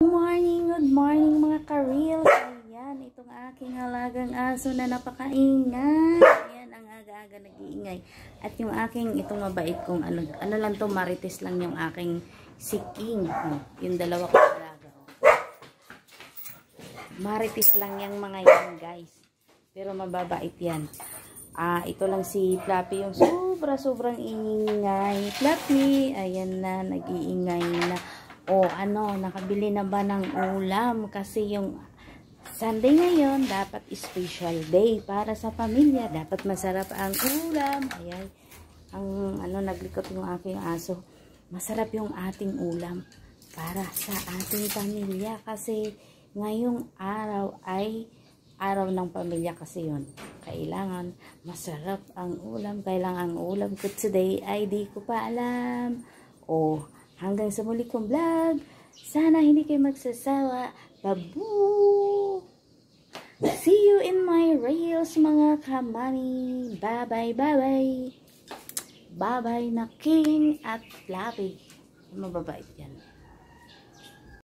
Good morning mga ka-reels. Ayan, itong aking alagang aso na napakaingay. Ayan, ang aga-aga nag-iingay. At yung aking, itong mabait kong, ano lang to, marites lang yung aking si King. Yung dalawa ko alaga. Marites lang yung mga yan, guys. Pero mababait yan. Ito lang si Fluffy, yung sobrang ingay. Fluffy, ayan na, nag-iingay na. Nakabili na ba ng ulam? Kasi yung Sunday ngayon, dapat special day para sa pamilya. Dapat masarap ang ulam. Ayan, naglikot yung aking aso. Masarap yung ating ulam para sa ating pamilya. Kasi ngayong araw ay araw ng pamilya kasi yun. Kailangan masarap ang ulam. Kailangan ang ulam ko today ay di ko pa alam. Hanggang sa muli kong vlog. Sana hindi kayo magsasawa. Babu! See you in my reels mga kamami. Bye-bye, bye-bye. Bye-bye na King at Fluffy. Mababait yan.